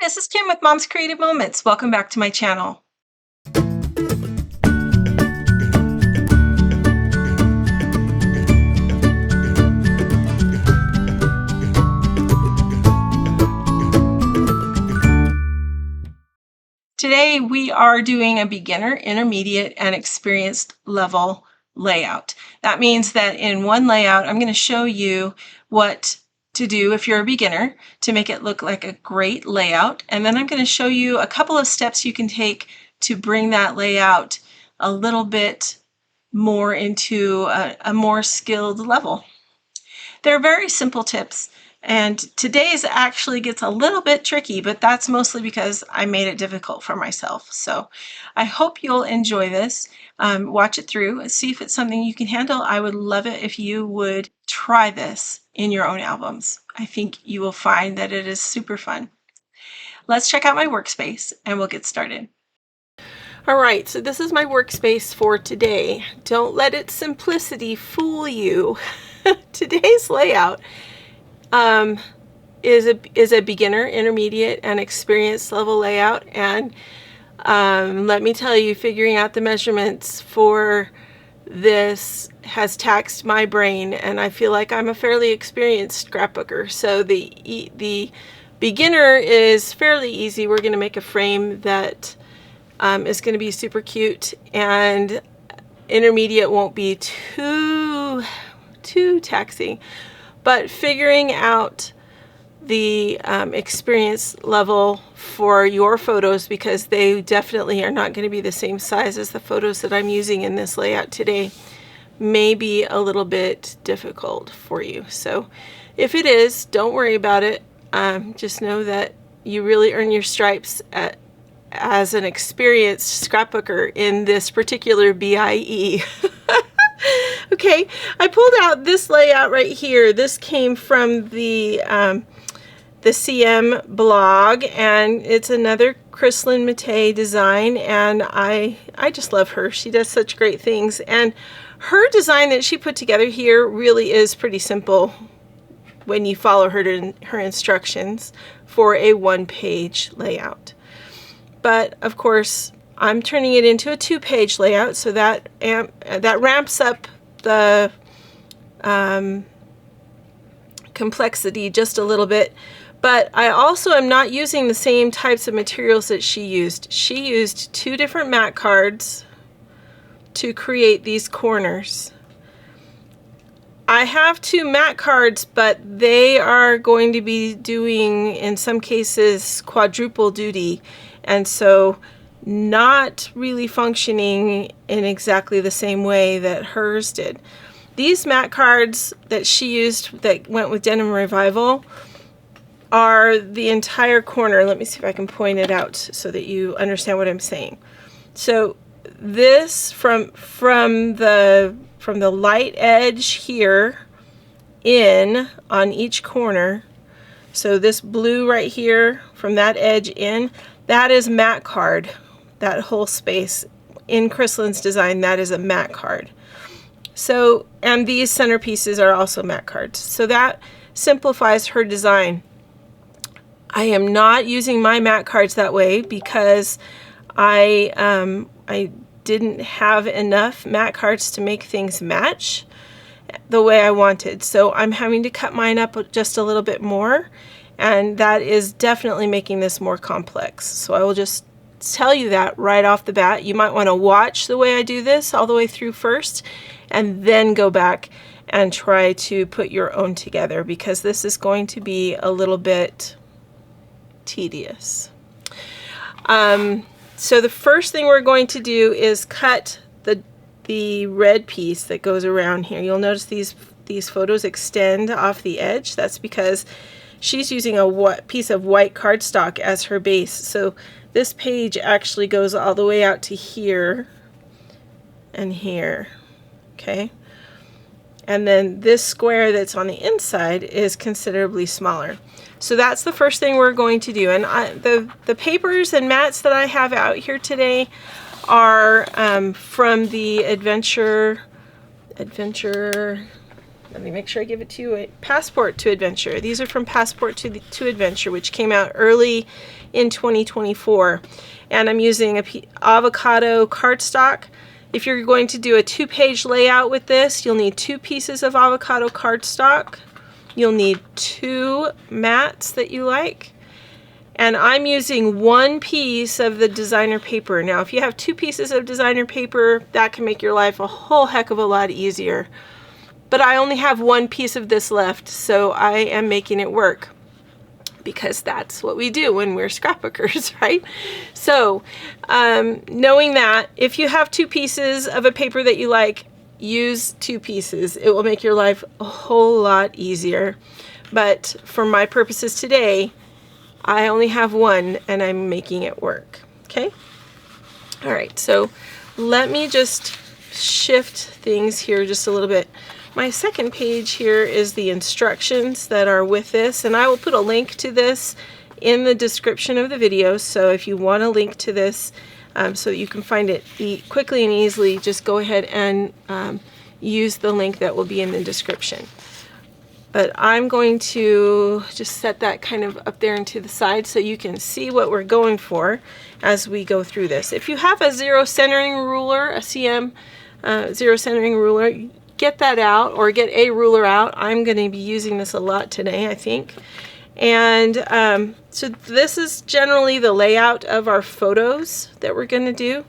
This is Kim with Mom's Creative Moments. Welcome back to my channel. Today we are doing a beginner, intermediate, and experienced level layout. That means that in one layout, I'm going to show you what to do if you're a beginner to make it look like a great layout. And then I'm going to show you a couple of steps you can take to bring that layout a little bit more into a more skilled level. They're very simple tips. And today's actually gets a little bit tricky, but that's mostly because I made it difficult for myself. So I hope you'll enjoy this. Watch it through, see if it's something you can handle. I would love it if you would try this in your own albums. I think you will find that it is super fun. Let's check out my workspace and we'll get started. All right, so this is my workspace for today. Don't let its simplicity fool you. Today's layout is a beginner, intermediate, and experienced level layout, and let me tell you, figuring out the measurements for this has taxed my brain, and I feel like I'm a fairly experienced scrapbooker. So the beginner is fairly easy. We're going to make a frame that is going to be super cute, and intermediate won't be too taxing. But figuring out the experience level for your photos, because they definitely are not going to be the same size as the photos that I'm using in this layout today, may be a little bit difficult for you. So if it is, don't worry about it. Just know that you really earn your stripes as an experienced scrapbooker in this particular BIE. Okay, I pulled out this layout right here. This came from the CM blog, and it's another Krislyn Mattei design, and I just love her. She does such great things, and her design that she put together here really is pretty simple when you follow her instructions for a one-page layout. But of course, I'm turning it into a two-page layout, so that ramps up the complexity just a little bit. But I also am not using the same types of materials that she used. She used two different mat cards to create these corners. I have two mat cards, but they are going to be doing, in some cases, quadruple duty, and so not really functioning in exactly the same way that hers did. These mat cards that she used that went with Denim Revival are the entire corner. Let me see if I can point it out so that you understand what I'm saying. So this from the light edge here in on each corner, so this blue right here from that edge in, that is mat card. That whole space in Krislyn's design, that is a mat card. So, and these centerpieces are also mat cards. So that simplifies her design. I am not using my mat cards that way because I didn't have enough mat cards to make things match the way I wanted. So I'm having to cut mine up just a little bit more, and that is definitely making this more complex. So I will just tell you that right off the bat. You might want to watch the way I do this all the way through first, and then go back and try to put your own together, because this is going to be a little bit tedious. So the first thing we're going to do is cut the red piece that goes around here. You'll notice these photos extend off the edge. That's because she's using a piece of white cardstock as her base. So this page actually goes all the way out to here and here, okay? And then this square that's on the inside is considerably smaller. So that's the first thing we're going to do. And the papers and mats that I have out here today are from the Adventure let me make sure I give it to you. Passport to Adventure. These are from Passport to Adventure, which came out early in 2024. And I'm using a avocado cardstock. If you're going to do a 2-page layout with this, you'll need 2 pieces of avocado cardstock. You'll need 2 mats that you like. And I'm using 1 piece of the designer paper. Now, if you have 2 pieces of designer paper, that can make your life a whole heck of a lot easier. But I only have 1 piece of this left, so I am making it work. Because that's what we do when we're scrapbookers, right? So, knowing that, if you have 2 pieces of a paper that you like, use 2 pieces. It will make your life a whole lot easier. But for my purposes today, I only have 1 and I'm making it work. Okay? All right, so let me just shift things here just a little bit. My second page here is the instructions that are with this, and I will put a link to this in the description of the video. So if you want a link to this so that you can find it quickly and easily, just go ahead and use the link that will be in the description. But I'm going to just set that kind of up there and to the side so you can see what we're going for as we go through this. If you have a zero centering ruler, a CM zero centering ruler, get that out, or get a ruler out. I'm going to be using this a lot today, I think. And so this is generally the layout of our photos that we're going to do.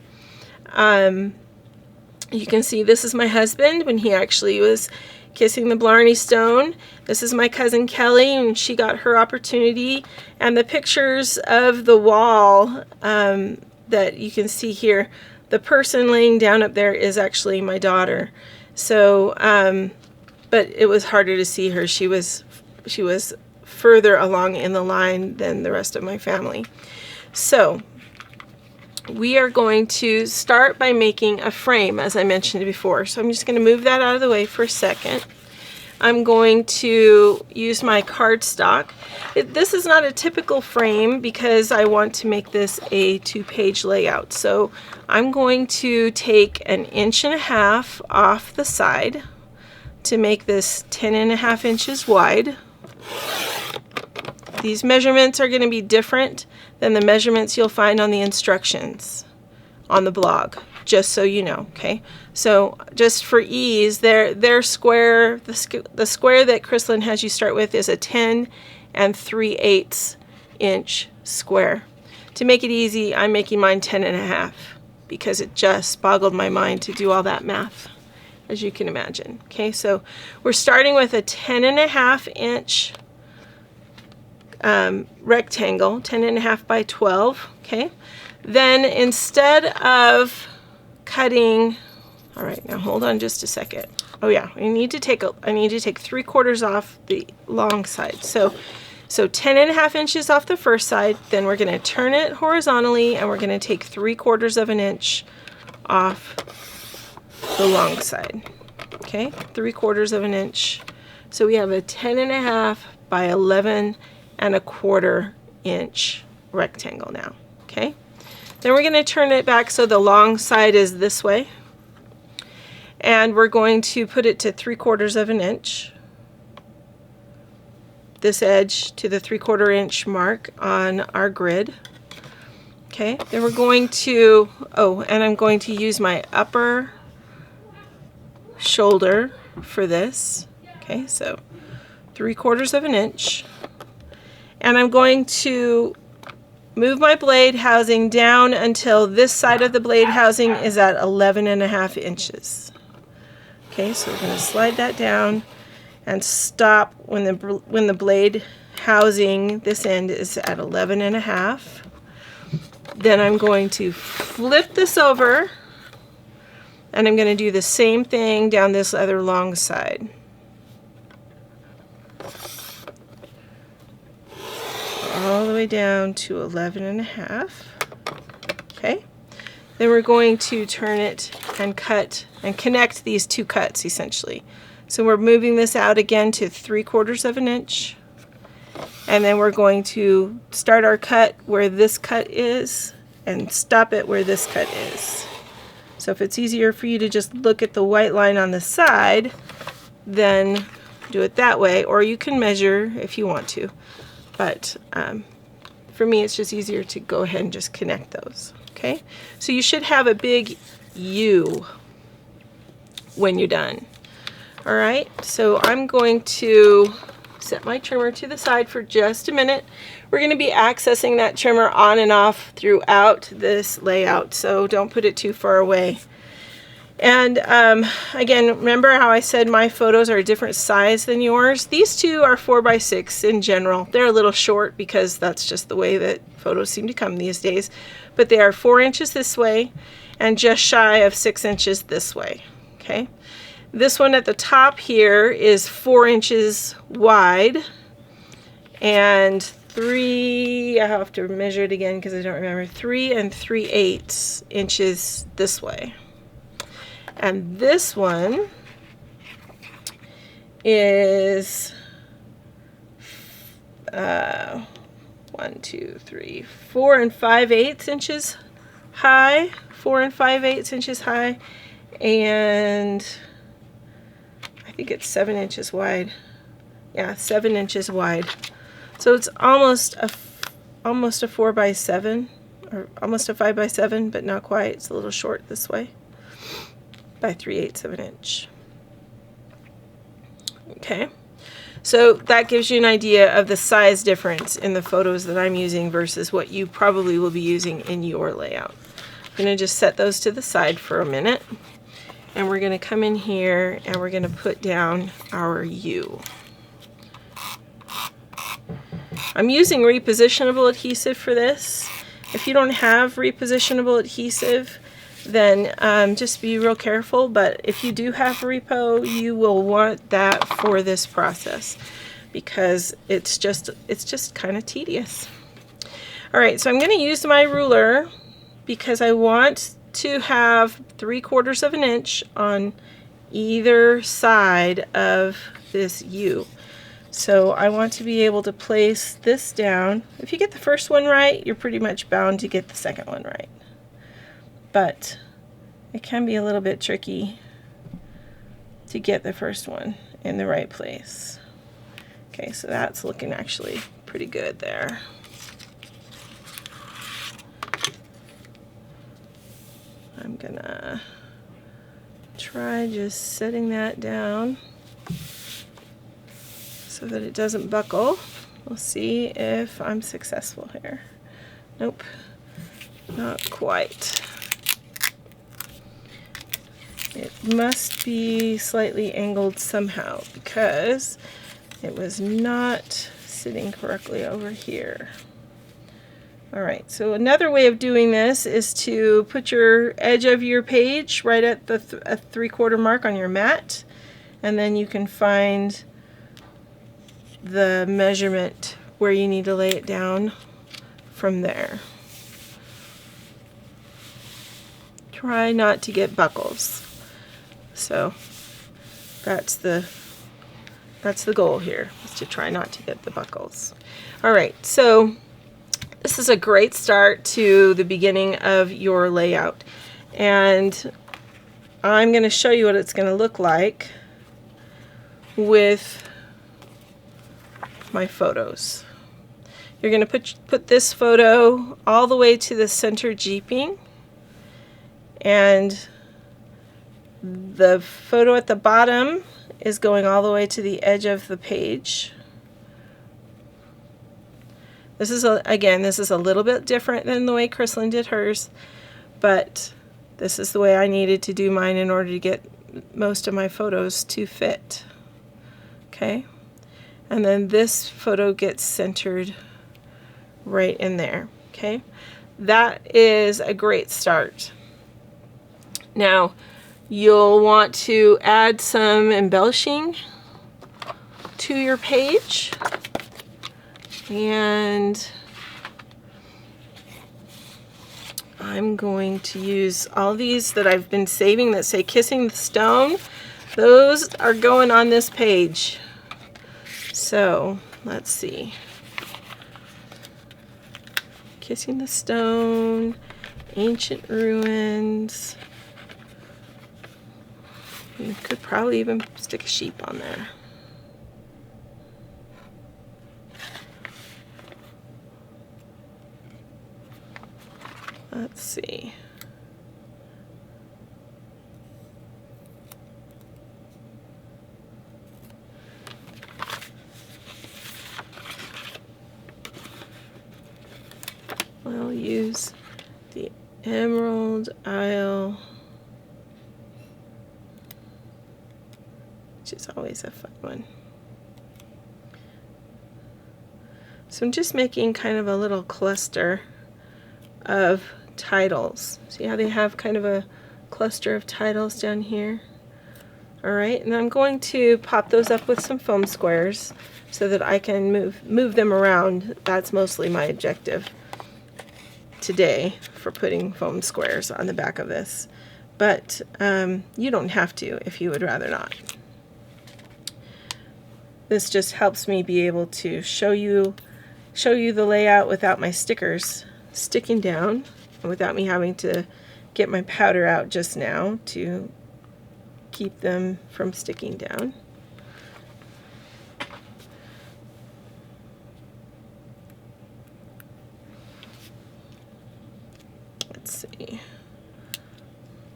You can see this is my husband when he actually was kissing the Blarney Stone. This is my cousin Kelly, and she got her opportunity. And the pictures of the wall that you can see here, the person laying down up there is actually my daughter. So, but it was harder to see her. She was further along in the line than the rest of my family. So we are going to start by making a frame, as I mentioned before. So I'm just going to move that out of the way for a second. I'm going to use my cardstock. This is not a typical frame because I want to make this a 2-page layout. So I'm going to take 1.5 inches off the side to make this 10.5 inches wide. These measurements are going to be different than the measurements you'll find on the instructions on the blog, just so you know, okay? So just for ease, their square, the square that Krislyn has you start with is a 10 3/8 inch square. To make it easy, I'm making mine 10.5 because it just boggled my mind to do all that math, as you can imagine. Okay, so we're starting with a 10.5 inch rectangle, 10.5 by 12. Okay, then instead of cutting, all right, now hold on just a second. Oh yeah, I need to take 3/4 off the long side. So 10.5 inches off the first side, then we're going to turn it horizontally and we're going to take 3/4 of an inch off the long side. Okay, 3/4 of an inch. So we have a 10.5 by 11.25 inch rectangle now. Okay, then we're going to turn it back so the long side is this way, and we're going to put it to 3/4 of an inch. This edge to the 3/4 inch mark on our grid. Okay, then we're going to, and I'm going to use my upper shoulder for this. Okay, so 3/4 of an inch. And I'm going to move my blade housing down until this side of the blade housing is at 11.5 inches. Okay, so we're going to slide that down and stop when the blade housing, this end, is at 11.5. Then I'm going to flip this over, and I'm going to do the same thing down this other long side. All the way down to 11.5. Okay, then we're going to turn it and cut and connect these 2 cuts essentially. So we're moving this out again to 3/4 of an inch, and then we're going to start our cut where this cut is and stop it where this cut is. So if it's easier for you to just look at the white line on the side, then do it that way, or you can measure if you want to. But for me, it's just easier to go ahead and just connect those. Okay, so you should have a big U when you're done. All right, so I'm going to set my trimmer to the side for just a minute. We're going to be accessing that trimmer on and off throughout this layout, so don't put it too far away. And again, remember how I said my photos are a different size than yours? These two are 4x6 in general. They're a little short because that's just the way that photos seem to come these days. But they are 4 inches this way and just shy of 6 inches this way. Okay. This one at the top here is 4 inches wide and I have to measure it again because I don't remember, 3 3/8 inches this way. And this one is 4 5/8 inches high, 4 5/8 inches high, and I think it's 7 inches wide. Yeah, 7 inches wide. So it's almost a 4x7, or almost a 5x7, but not quite. It's a little short this way, by 3/8 of an inch. Okay, so that gives you an idea of the size difference in the photos that I'm using versus what you probably will be using in your layout. I'm going to just set those to the side for a minute, and we're going to come in here and we're going to put down our U. I'm using repositionable adhesive for this. If you don't have repositionable adhesive, then just be real careful, but if you do have repo, you will want that for this process because it's just kind of tedious. All right, so I'm going to use my ruler because I want to have 3/4 of an inch on either side of this U. So I want to be able to place this down. If you get the first one right, you're pretty much bound to get the second one right. But it can be a little bit tricky to get the first one in the right place. Okay, so that's looking actually pretty good there. I'm gonna try just setting that down so that it doesn't buckle. We'll see if I'm successful here. Nope, not quite. It must be slightly angled somehow because it was not sitting correctly over here. Alright, so another way of doing this is to put your edge of your page right at the 3/4 mark on your mat, and then you can find the measurement where you need to lay it down from there. Try not to get buckles. So that's the goal here, is to try not to get the buckles. Alright, so this is a great start to the beginning of your layout, and I'm going to show you what it's going to look like with my photos. You're going to put this photo all the way to the center jeeping, and the photo at the bottom is going all the way to the edge of the page. This is again, this is a little bit different than the way Krislyn did hers, but this is the way I needed to do mine in order to get most of my photos to fit. Okay, and then this photo gets centered right in there. Okay, that is a great start. Now you'll want to add some embellishing to your page, and I'm going to use all these that I've been saving that say Kissing the Stone. Those are going on this page. So let's see. Kissing the Stone, Ancient Ruins, You could probably even stick a sheep on there. Let's see. We'll use the Emerald Isle, which is always a fun one. So I'm just making kind of a little cluster of titles. See how they have kind of a cluster of titles down here? Alright, and I'm going to pop those up with some foam squares so that I can move them around. That's mostly my objective today for putting foam squares on the back of this. But you don't have to if you would rather not. This just helps me be able to show you the layout without my stickers sticking down, and without me having to get my powder out just now to keep them from sticking down. Let's see.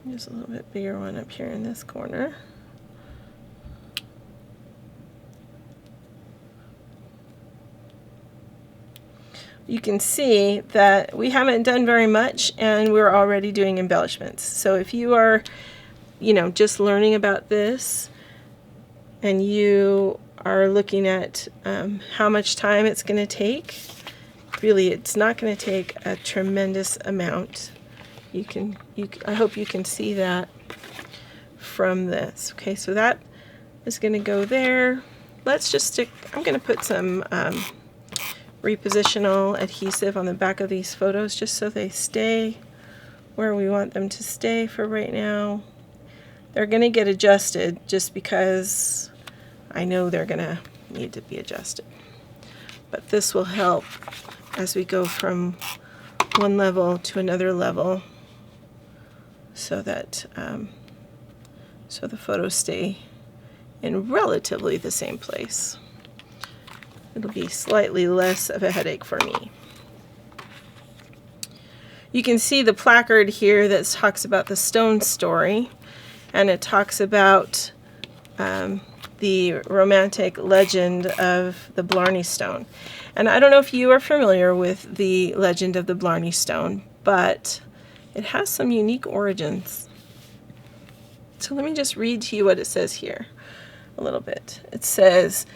There's a little bit bigger one up here in this corner. You can see that we haven't done very much and we're already doing embellishments. So if you are, just learning about this and you are looking at how much time it's going to take, really it's not going to take a tremendous amount. I hope you can see that from this. Okay, so that is going to go there. Let's just stick, I'm going to put some repositional adhesive on the back of these photos just so they stay where we want them to stay for right now. They're going to get adjusted just because I know they're going to need to be adjusted. But this will help as we go from one level to another level so that so the photos stay in relatively the same place. It'll be slightly less of a headache for me. You can see the placard here that talks about the stone story, and it talks about the romantic legend of the Blarney Stone. And I don't know if you are familiar with the legend of the Blarney Stone, but it has some unique origins. So let me just read to you what it says here a little bit. It says,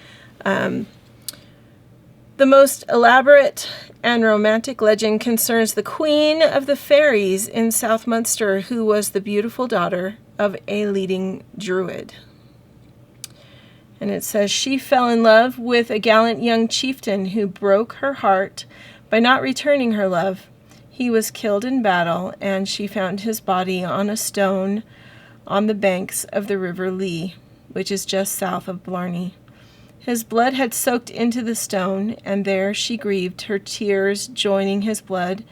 the most elaborate and romantic legend concerns the Queen of the Fairies in South Munster, who was the beautiful daughter of a leading druid. And it says, she fell in love with a gallant young chieftain who broke her heart by not returning her love. He was killed in battle, and she found his body on a stone on the banks of the River Lee, which is just south of Blarney. His blood had soaked into the stone, and there she grieved, her tears joining his blood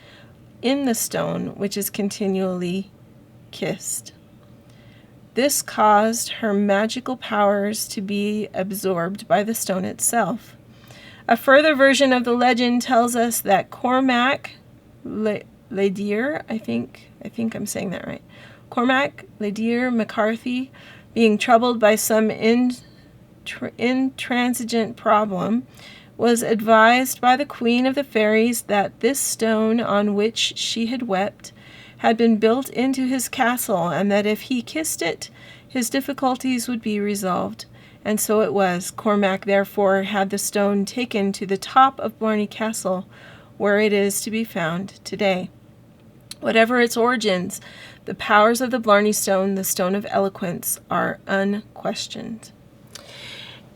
in the stone, which is continually kissed. This caused her magical powers to be absorbed by the stone itself. A further version of the legend tells us that Cormac Ledear, I think I'm saying that right, Cormac Ledear McCarthy, being troubled by some intransigent problem, was advised by the Queen of the Fairies that this stone on which she had wept had been built into his castle, and that if he kissed it, his difficulties would be resolved. And so it was. Cormac therefore had the stone taken to the top of Blarney Castle, where it is to be found today. Whatever its origins, the powers of the Blarney Stone, the Stone of Eloquence, are unquestioned.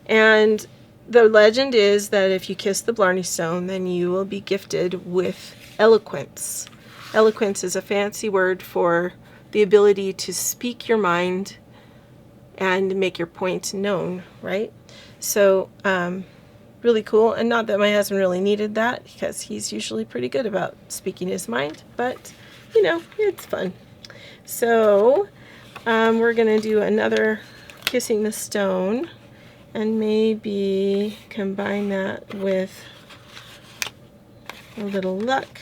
And the legend is that if you kiss the Blarney Stone, then you will be gifted with eloquence. Eloquence is a fancy word for the ability to speak your mind and make your point known, right? So, really cool. And not that my husband really needed that, because he's usually pretty good about speaking his mind, but, it's fun. So, we're going to do another kissing the stone, and maybe combine that with a little luck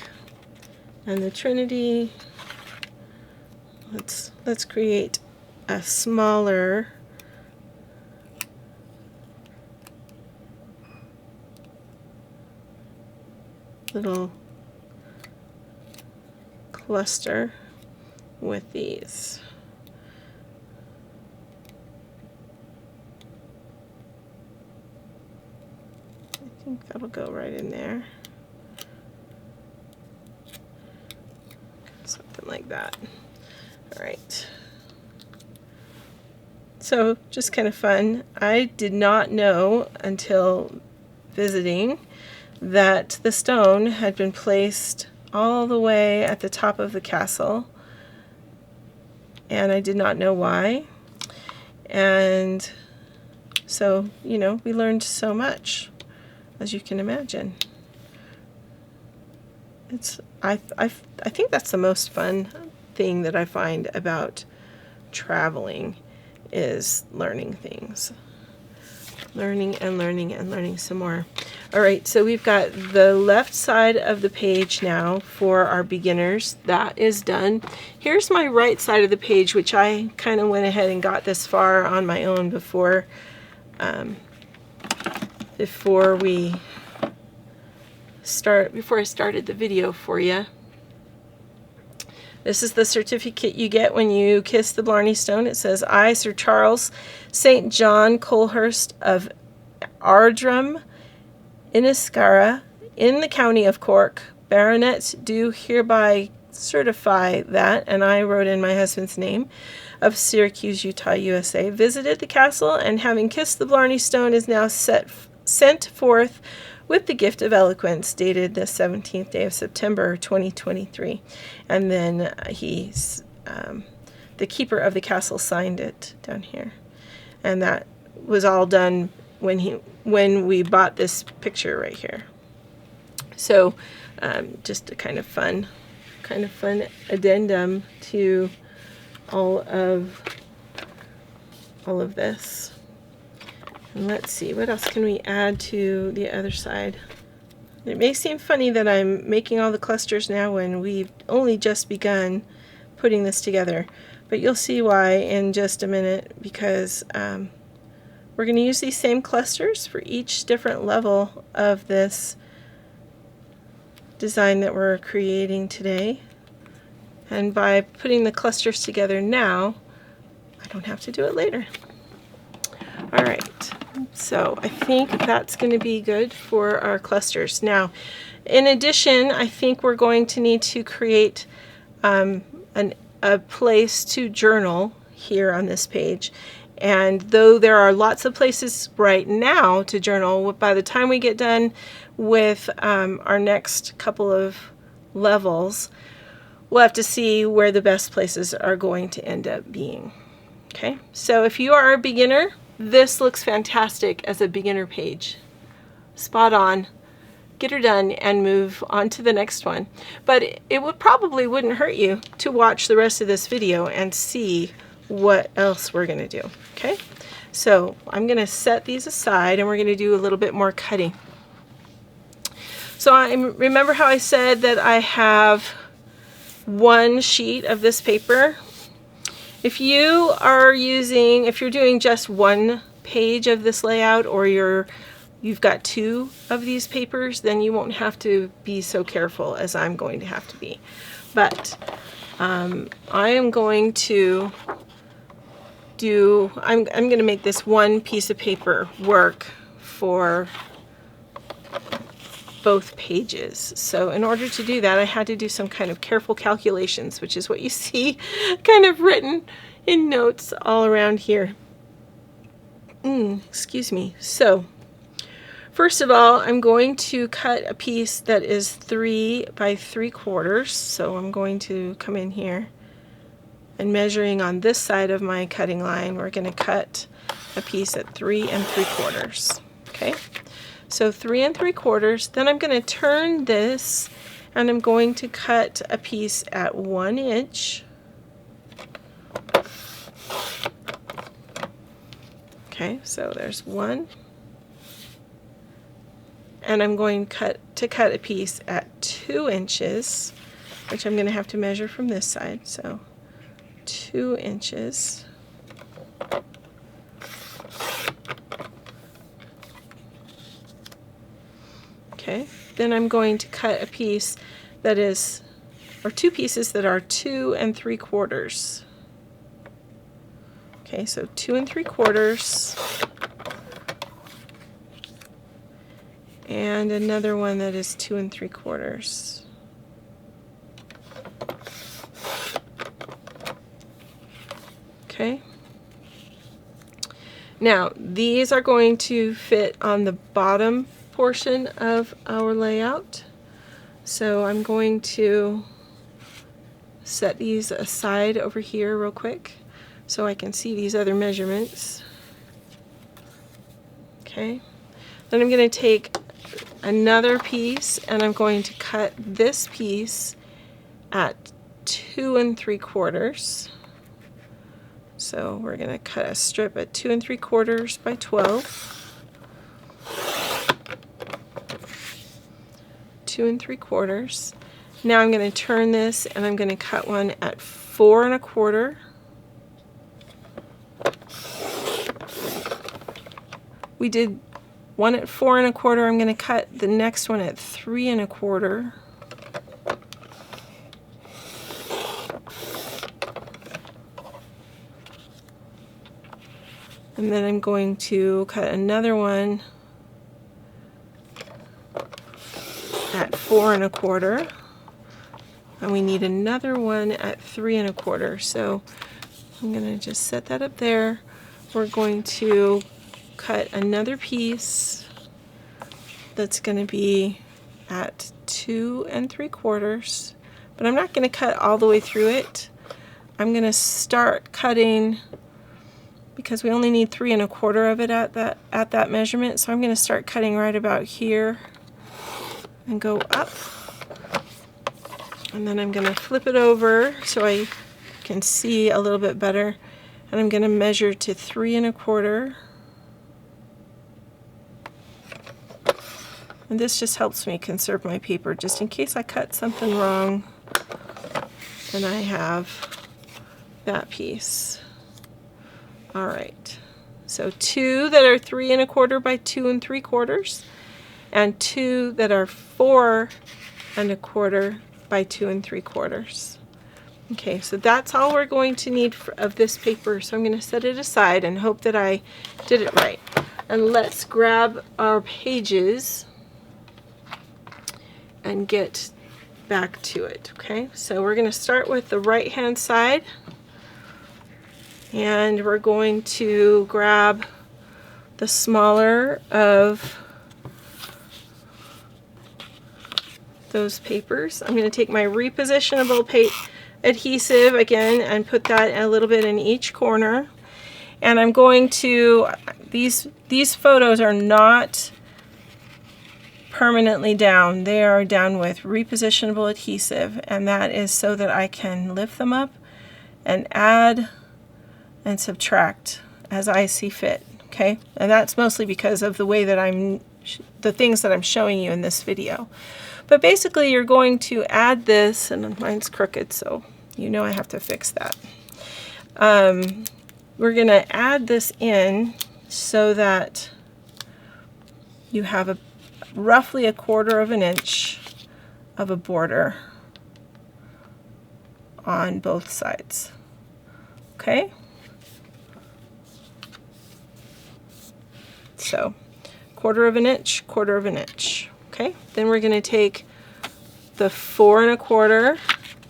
and the Trinity. Let's create a smaller little cluster with these. I think that'll go right in there. Something like that. All right. So just kind of fun. I did not know until visiting that the stone had been placed all the way at the top of the castle, and I did not know why. And so, you know, we learned so much, as you can imagine. I think that's the most fun thing that I find about traveling, is learning things. Learning and learning and learning some more. All right, so we've got the left side of the page now for our beginners. That is done. Here's my right side of the page, which I kind of went ahead and got this far on my own before I started the video for you. This is the certificate you get when you kiss the Blarney Stone. It says, I, Sir Charles St. John Colhurst of Ardrum, Inniscarra, in the county of Cork, Baronet, do hereby certify that, and I wrote in my husband's name, of Syracuse, Utah, USA, visited the castle, and having kissed the Blarney Stone, is now sent forth with the gift of eloquence, dated the 17th day of September 2023. And then the keeper of the castle signed it down here. And that was all done when we bought this picture right here. So just a kind of fun addendum to all of this. And let's see, what else can we add to the other side? It may seem funny that I'm making all the clusters now when we've only just begun putting this together, but you'll see why in just a minute, because we're going to use these same clusters for each different level of this design that we're creating today. And by putting the clusters together now, I don't have to do it later. All right. So I think that's going to be good for our clusters. Now, in addition, I think we're going to need to create a place to journal here on this page. And though there are lots of places right now to journal, by the time we get done with our next couple of levels, we'll have to see where the best places are going to end up being. Okay, so if you are a beginner, this looks fantastic as a beginner page. Spot on. Get her done and move on to the next one. But it probably wouldn't hurt you to watch the rest of this video and see what else we're going to do. Okay, so I'm going to set these aside and we're going to do a little bit more cutting. So remember how I said that I have one sheet of this paper? If you're doing just one page of this layout, or you've got two of these papers, then you won't have to be so careful as I'm going to have to be. But I am going to I'm going to make this one piece of paper work for both pages. So in order to do that, I had to do some kind of careful calculations, which is what you see kind of written in notes all around here. Excuse me. So first of all, I'm going to cut a piece that is 3 by 3/4. So I'm going to come in here and measuring on this side of my cutting line, we're going to cut a piece at 3 3/4. Okay. So 3 3/4, then I'm going to turn this and I'm going to cut a piece at 1 inch. Okay, so there's one. And I'm going to cut a piece at 2 inches, which I'm going to have to measure from this side. So 2 inches. Okay, then I'm going to cut a piece that is, or 2 pieces that are 2 3/4. Okay, so 2 3/4. And another one that is 2 3/4. Okay. Now, these are going to fit on the bottom portion of our layout. So I'm going to set these aside over here real quick so I can see these other measurements. Okay. Then I'm going to take another piece and I'm going to cut this piece at 2 3/4. So we're going to cut a strip at 2 3/4 by 12. 2 3/4. Now I'm going to turn this and I'm going to cut one at 4 1/4. We did one at 4 1/4. I'm going to cut the next one at 3 1/4. And then I'm going to cut another one at 4 1/4. And we need another one at 3 1/4. So I'm going to just set that up there. We're going to cut another piece that's going to be at 2 3/4. But I'm not going to cut all the way through it. I'm going to start cutting, because we only need 3 1/4 of it at that measurement. So I'm going to start cutting right about here and go up. And then I'm going to flip it over so I can see a little bit better. And I'm going to measure to 3 1/4. And this just helps me conserve my paper, just in case I cut something wrong. And I have that piece. All right. So 2 that are 3 1/4 by 2 3/4, and 2 that are 4 1/4 by 2 3/4. Okay, so that's all we're going to need of this paper. So I'm going to set it aside and hope that I did it right. And let's grab our pages and get back to it. Okay, so we're going to start with the right hand side, and we're going to grab the smaller of those papers. I'm going to take my repositionable adhesive again and put that a little bit in each corner, and I'm going to, these photos are not permanently down. They are down with repositionable adhesive, and that is so that I can lift them up and add and subtract as I see fit. Okay, and that's mostly because of the way that the things that I'm showing you in this video. But basically you're going to add this, and mine's crooked, so you know I have to fix that. We're going to add this in so that you have roughly 1/4 inch of a border on both sides. Okay? So 1/4 inch, 1/4 inch. Okay? Then we're going to take the 4 1/4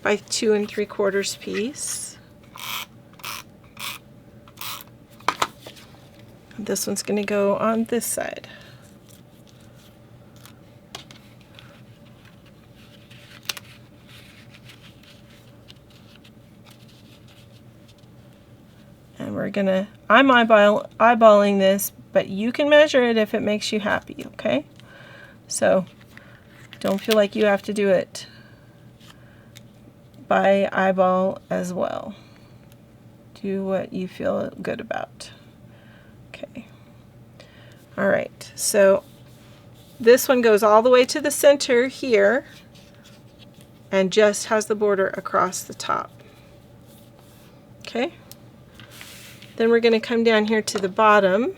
by 2 3/4 piece. This one's going to go on this side. And we're gonna, I'm eyeballing this, but you can measure it if it makes you happy, okay? So don't feel like you have to do it by eyeball as well. Do what you feel good about. Okay. All right, so this one goes all the way to the center here and just has the border across the top. Okay, then we're going to come down here to the bottom,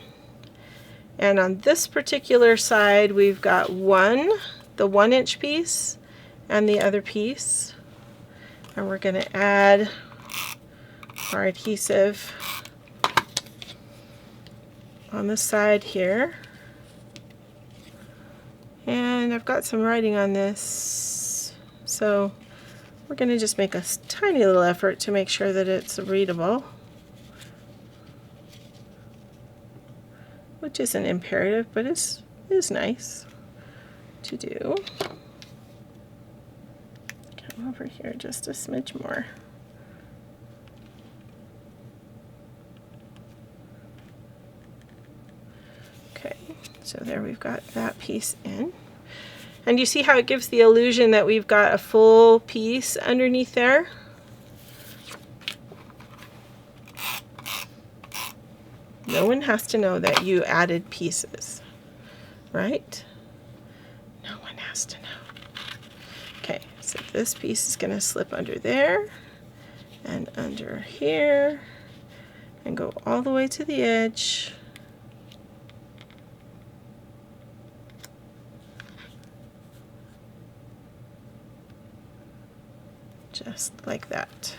and on this particular side we've got the 1-inch piece and the other piece, and we're going to add our adhesive on the side here. And I've got some writing on this, so we're going to just make a tiny little effort to make sure that it's readable, which isn't imperative, but is nice to do. Come over here just a smidge more. Okay, so there we've got that piece in. And you see how it gives the illusion that we've got a full piece underneath there? No one has to know that you added pieces, right? No one has to know. Okay, so this piece is going to slip under there and under here and go all the way to the edge. Just like that.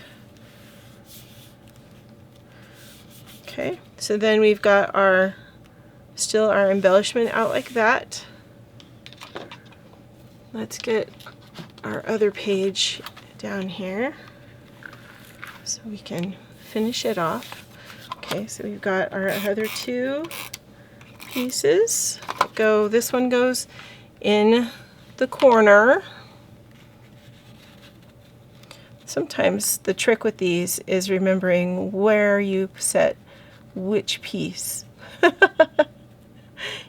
Okay, so then we've got still our embellishment out like that. Let's get our other page down here so we can finish it off. Okay, so we've got our other 2 pieces that go. This one goes in the corner. Sometimes the trick with these is remembering where you set which piece. You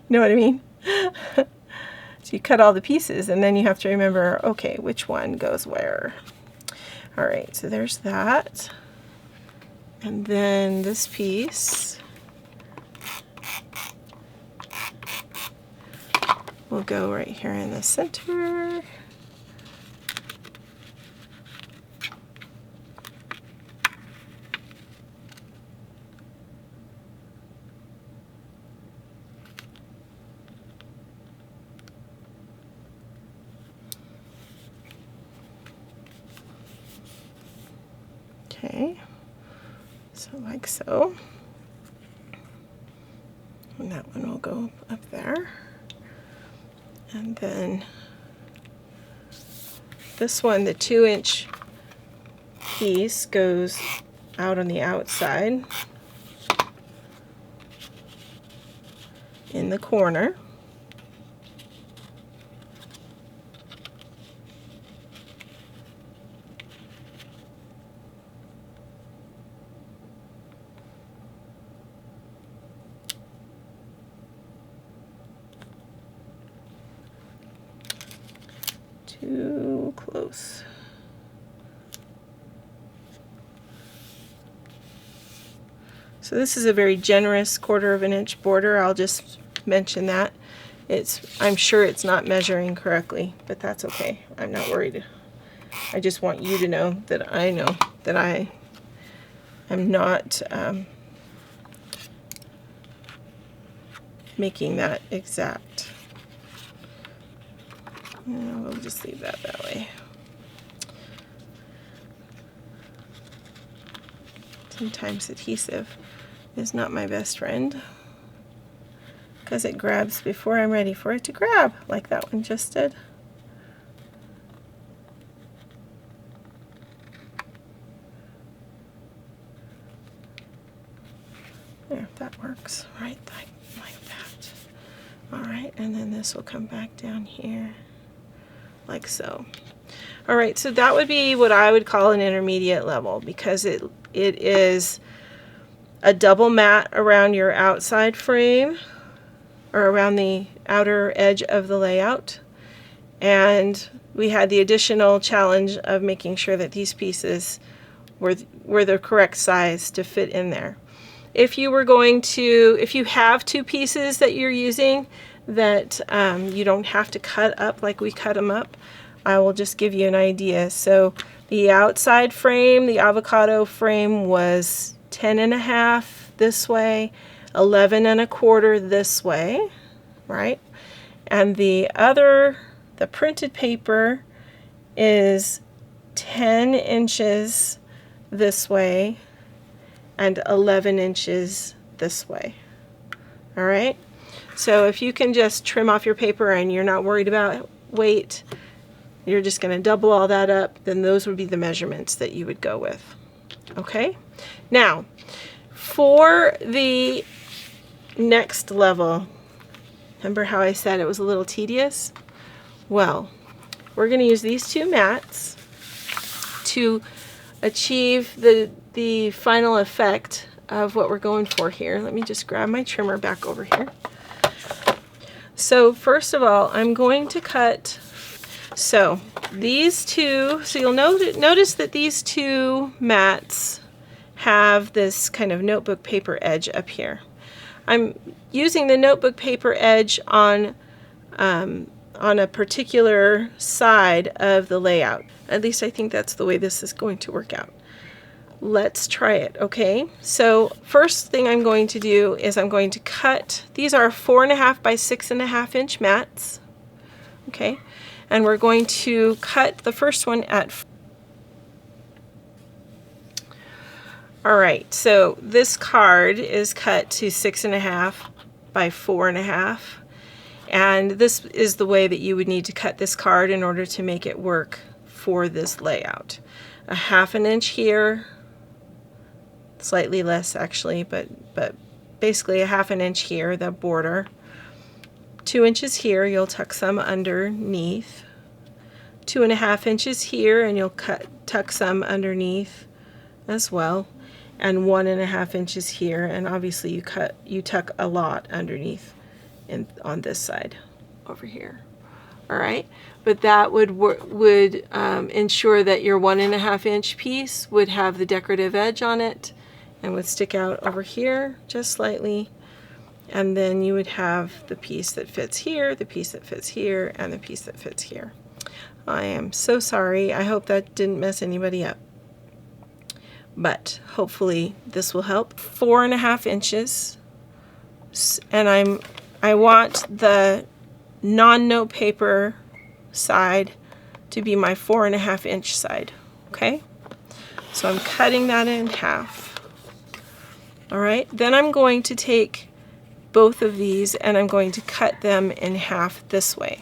know what I mean? So you cut all the pieces and then you have to remember, okay, which one goes where. All right, so there's that. And then this piece will go right here in the center. Okay, so like so, and that one will go up there, and then this one, the 2-inch piece, goes out on the outside in the corner. Too close. So this is a very generous 1/4 of an inch border. I'll just mention that. I'm sure it's not measuring correctly, but that's okay. I'm not worried. I just want you to know that I know that I am not making that exact. We'll just leave that way. Sometimes adhesive is not my best friend because it grabs before I'm ready for it to grab, like that one just did. There, that works right like that. All right, and then this will come back down here like so. All right, so that would be what I would call an intermediate level, because it is a double mat around your outside frame, or around the outer edge of the layout, and we had the additional challenge of making sure that these pieces were the correct size to fit in there. if you were going to, if you have two pieces that you're using that you don't have to cut up like we cut them up, I will just give you an idea. So the outside frame, the avocado frame, was 10.5 this way, 11.25 this way, right? And the printed paper is 10 inches this way and 11 inches this way. All right, so if you can just trim off your paper and you're not worried about weight, you're just going to double all that up, then those would be the measurements that you would go with. Okay, now for the next level, remember how I said it was a little tedious? Well, we're going to use these two mats to achieve the final effect of what we're going for here. Let me just grab my trimmer back over here. So first of all, I'm going to cut, so these two, so you'll notice that these two mats have this kind of notebook paper edge up here. I'm using the notebook paper edge on a particular side of the layout. At least I think that's the way this is going to work out. Let's try it, okay? So first thing I'm going to do is I'm going to cut, these are 4.5 by 6.5 inch mats, okay? And we're going to cut the first one at, all right, so this card is cut to 6.5 by 4.5. And this is the way that you would need to cut this card in order to make it work for this layout. 1/2 inch here, slightly less actually, but basically 1/2 inch here, the border. 2 inches here, you'll tuck some underneath. 2.5 inches here, and you'll tuck some underneath as well. And 1.5 inches here, and obviously you tuck a lot underneath on this side over here. All right, but that would ensure that your 1.5 inch piece would have the decorative edge on it and would stick out over here just slightly, and then you would have the piece that fits here, the piece that fits here, and the piece that fits here. I am so sorry. I hope that didn't mess anybody up, but hopefully this will help. 4.5 inches, and I want the non-note paper side to be my 4.5 inch side, okay? So I'm cutting that in half. All right, then I'm going to take both of these and I'm going to cut them in half this way.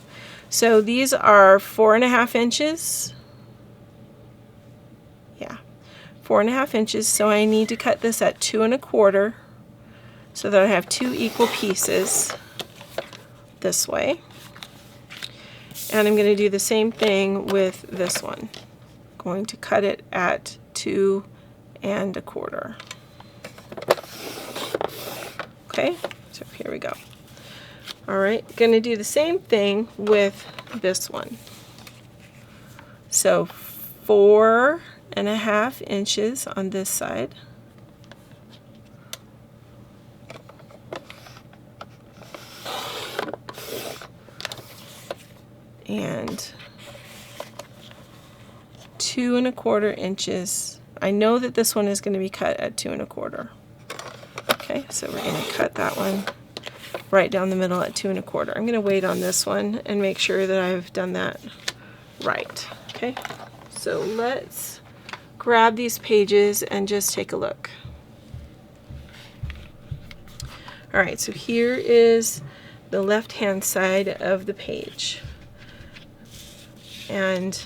So these are 4.5 inches. Yeah, 4.5 inches, so I need to cut this at 2.25 so that I have two equal pieces this way. And I'm going to do the same thing with this one. I'm going to cut it at 2.25. Okay, so here we go. All right, going to do the same thing with this one. So 4.5 inches on this side. And 2.25 inches. I know that this one is going to be cut at 2.25. Okay, so we're going to cut that one right down the middle at 2.25. I'm going to wait on this one and make sure that I've done that right. Okay, so let's grab these pages and just take a look. All right, so here is the left-hand side of the page. And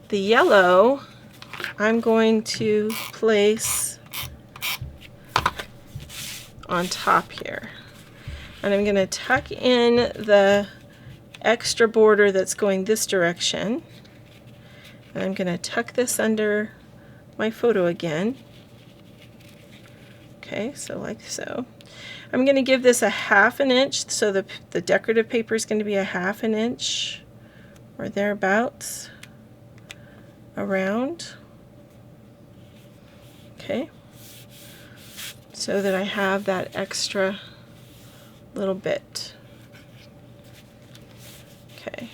the yellow I'm going to place on top here. And I'm going to tuck in the extra border that's going this direction. And I'm going to tuck this under my photo again. Okay, so like so. I'm going to give this a 1/2 inch, so the decorative paper is going to be a 1/2 inch or thereabouts around. Okay, so that I have that extra little bit. Okay.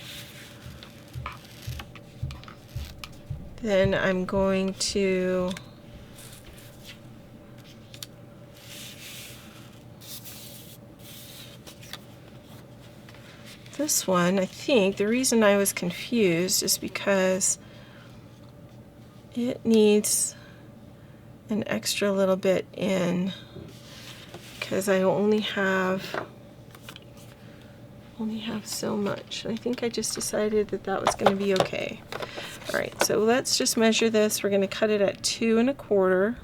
Then I'm going to this one. I think the reason I was confused is because it needs an extra little bit in, because I only have so much. I think I just decided that that was going to be okay. All right, so let's just measure this. We're going to cut it at 2 1/4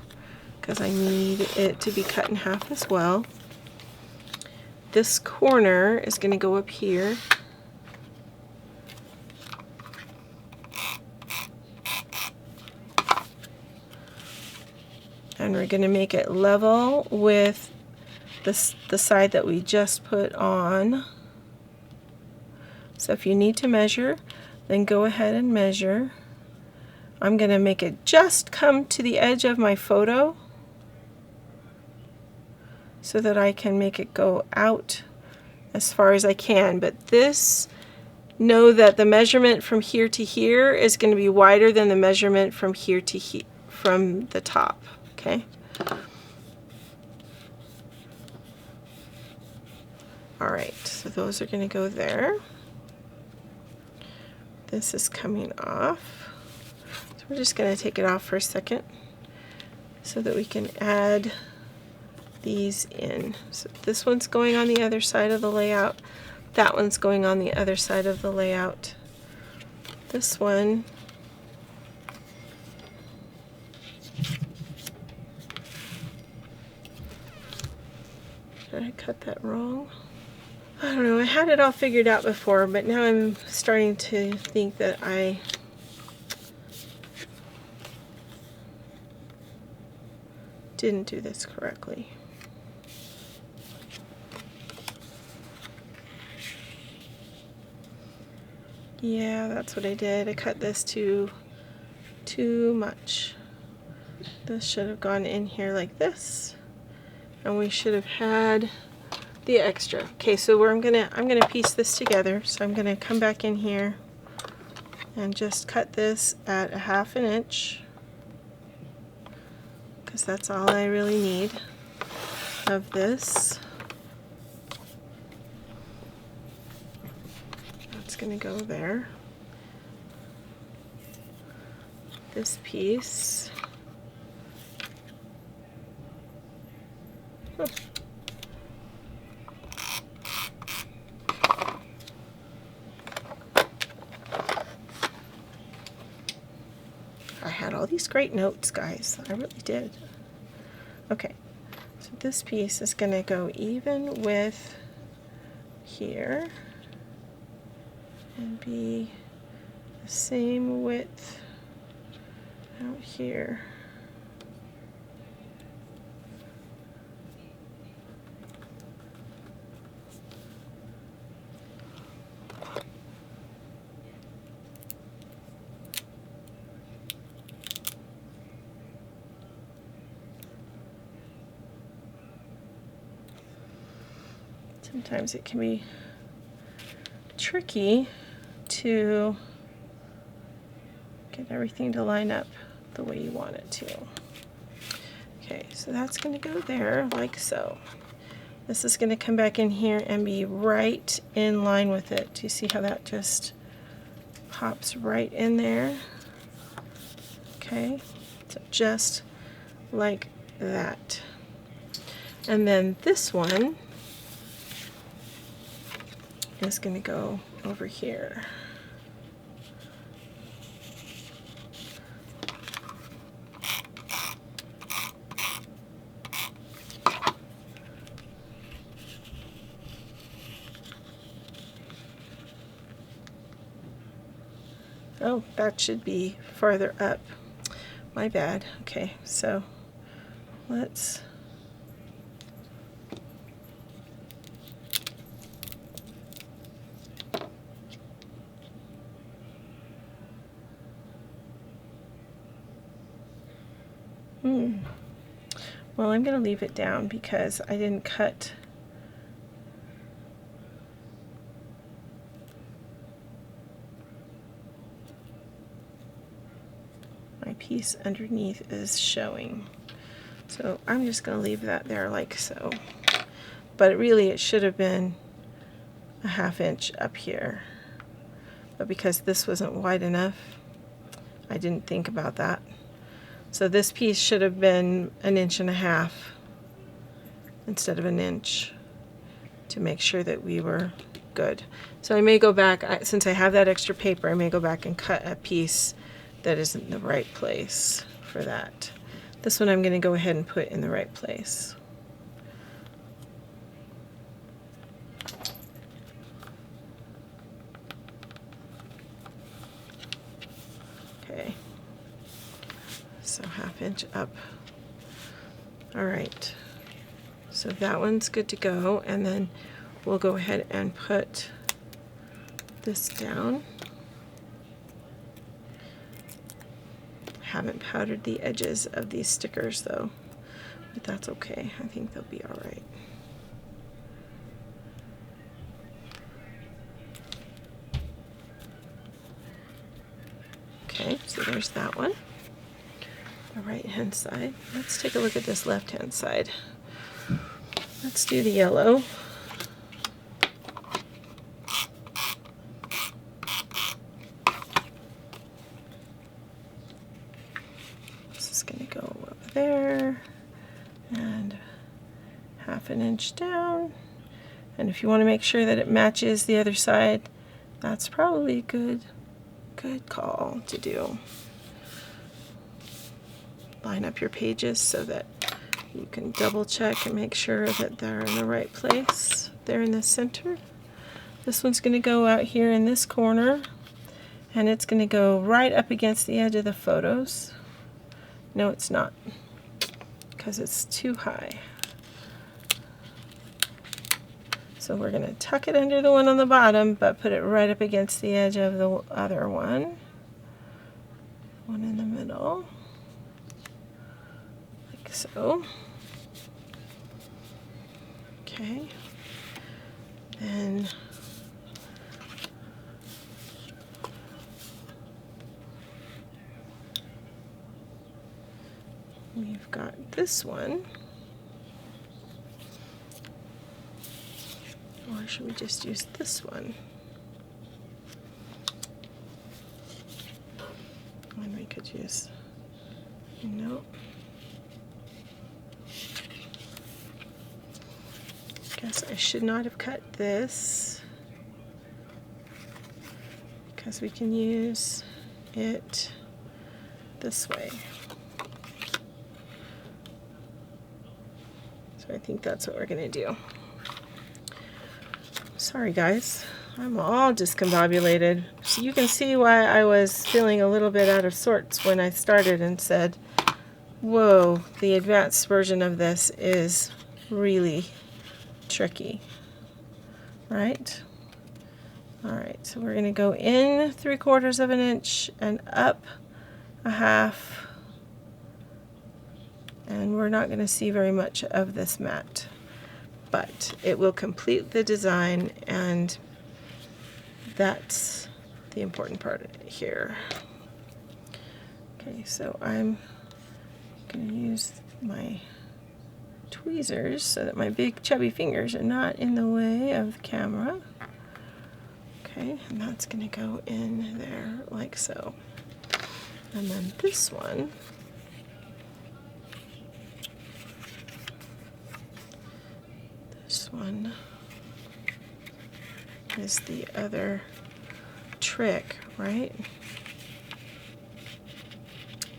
because I need it to be cut in half as well. This corner is going to go up here. And we're going to make it level with the side that we just put on. So if you need to measure, then go ahead and measure. I'm going to make it just come to the edge of my photo so that I can make it go out as far as I can. But this, know that the measurement from here to here is going to be wider than the measurement from here to here, from the top. Okay. All right, so those are going to go there. This is coming off. So we're just going to take it off for a second so that we can add these in. So this one's going on the other side of the layout. That one's going on the other side of the layout. This one did I cut that wrong? I don't know, I had it all figured out before, but now I'm starting to think that I didn't do this correctly. Yeah, that's what I did. I cut this too much. This should have gone in here like this, and we should have had the extra. Okay, so I'm gonna piece this together. So I'm gonna come back in here and just cut this at 1/2 inch because that's all I really need of this. That's gonna go there. This piece. Huh. I had all these great notes, guys. I really did. Okay, so this piece is going to go even with here and be the same width out here. Sometimes it can be tricky to get everything to line up the way you want it to. Okay, so that's going to go there like so. This is going to come back in here and be right in line with it. Do you see how that just pops right in there? Okay, so just like that. And then this one is going to go over here. Oh, that should be farther up. My bad. Okay, so let's Well, I'm going to leave it down because I didn't cut my piece underneath is showing. So I'm just going to leave that there like so. But really it should have been a 1/2 inch up here. But because this wasn't wide enough, I didn't think about that. So this piece should have been 1.5 inches instead of 1 inch to make sure that we were good. So I may go back, since I have that extra paper, I may go back and cut a piece that isn't the right place for that. This one I'm going to go ahead and put in the right place. Okay, so 1/2 inch up. All right, so that one's good to go, and then we'll go ahead and put this down. Haven't powdered the edges of these stickers though, but that's okay. I think they'll be all right. Okay, so there's that one. The right hand side. Let's take a look at this left hand side. Let's do the yellow. There, and 1/2 inch down, and if you want to make sure that it matches the other side, that's probably a good call to do. Line up your pages so that you can double check and make sure that they're in the right place. They're in the center. This one's going to go out here in this corner, and it's going to go right up against the edge of the photos. No, it's not, because it's too high. So we're going to tuck it under the one on the bottom, but put it right up against the edge of the other one. One in the middle, like so. Okay. Then we've got this one. Or should we just use this one? And we could use, no. Guess I should not have cut this, because we can use it this way. So I think that's what we're going to do. Sorry guys, I'm all discombobulated. So you can see why I was feeling a little bit out of sorts when I started and said, whoa, the advanced version of this is really tricky, right? Alright, so we're going to go in 3/4 inch and up 1/2, and we're not going to see very much of this mat, but it will complete the design, and that's the important part here. Okay, so I'm going to use my tweezers so that my big chubby fingers are not in the way of the camera. Okay, and that's going to go in there like so. And then this one, is the other trick, right?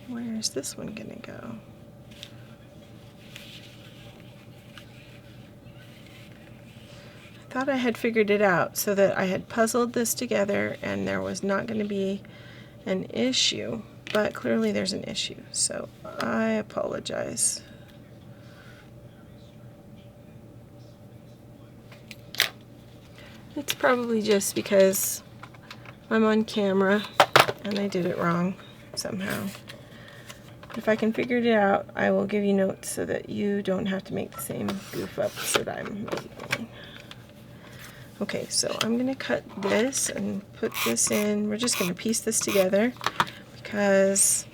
Where is this one going to go? I thought I had figured it out, so that I had puzzled this together and there was not going to be an issue, but clearly there's an issue, so I apologize. It's probably just because I'm on camera and I did it wrong somehow. If I can figure it out, I will give you notes so that you don't have to make the same goof ups that I'm making. Okay, so I'm going to cut this and put this in. We're just going to piece this together because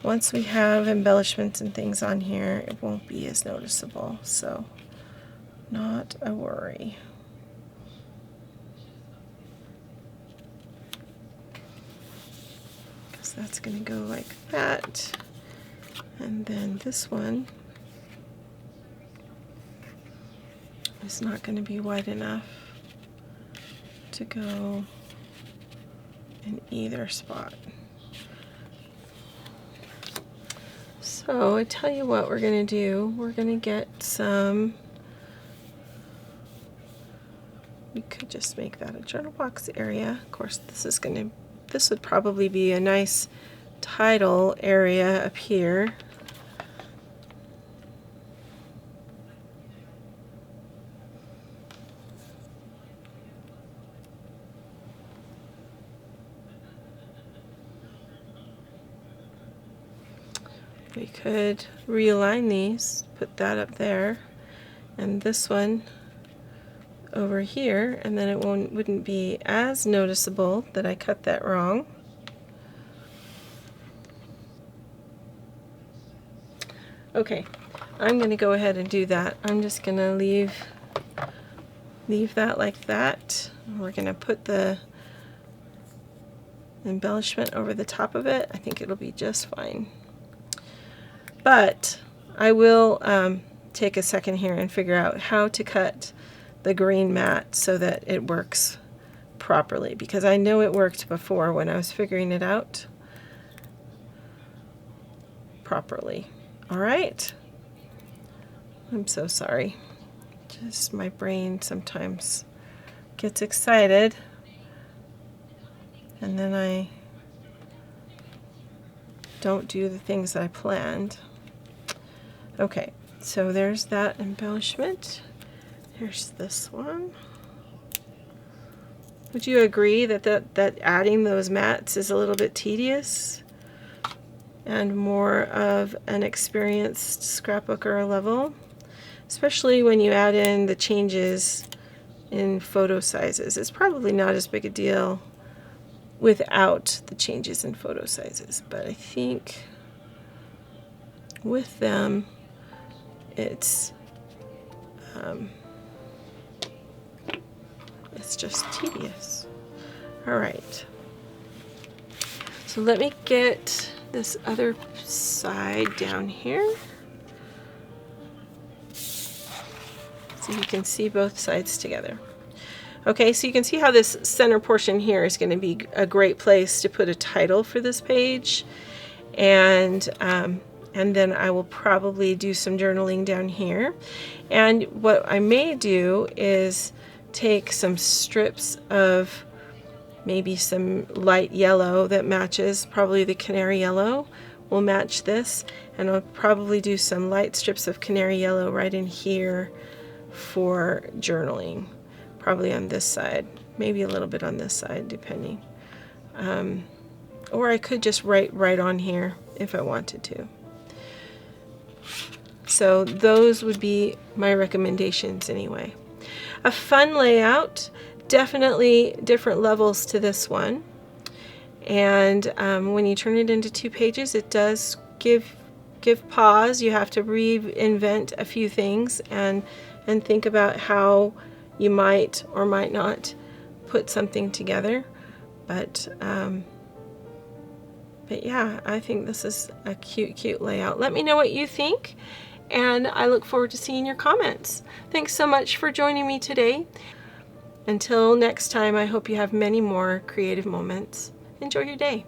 once we have embellishments and things on here, it won't be as noticeable. So, not a worry. Because that's going to go like that. And then this one is not going to be wide enough to go in either spot. So I tell you what we're going to do. We're going to get some, we could just make that a journal box area. Of course, this would probably be a nice title area up here. We could realign these, put that up there, and this one over here, and then it wouldn't be as noticeable that I cut that wrong. Okay, I'm going to go ahead and do that. I'm just going to leave that like that. We're going to put the embellishment over the top of it. I think it'll be just fine. But I will take a second here and figure out how to cut the green mat so that it works properly, because I know it worked before when I was figuring it out properly. All right. I'm so sorry. Just my brain sometimes gets excited and then I don't do the things that I planned. Okay, so there's that embellishment. Here's this one. Would you agree that adding those mats is a little bit tedious and more of an experienced scrapbooker level, especially when you add in the changes in photo sizes? It's probably not as big a deal without the changes in photo sizes, but I think with them it's just tedious. All right, so let me get this other side down here so you can see both sides together. Okay, so you can see how this center portion here is going to be a great place to put a title for this page, and then I will probably do some journaling down here. And what I may do is take some strips of maybe some light yellow that matches, probably the canary yellow will match this, and I'll probably do some light strips of canary yellow right in here for journaling, probably on this side, maybe a little bit on this side depending, or I could just write right on here if I wanted to. So those would be my recommendations anyway. A fun layout, definitely different levels to this one, and when you turn it into 2 pages, it does give pause. You have to reinvent a few things and think about how you might or might not put something together, but yeah, I think this is a cute layout. Let me know what you think, and I look forward to seeing your comments. Thanks so much for joining me today. Until next time, I hope you have many more creative moments. Enjoy your day.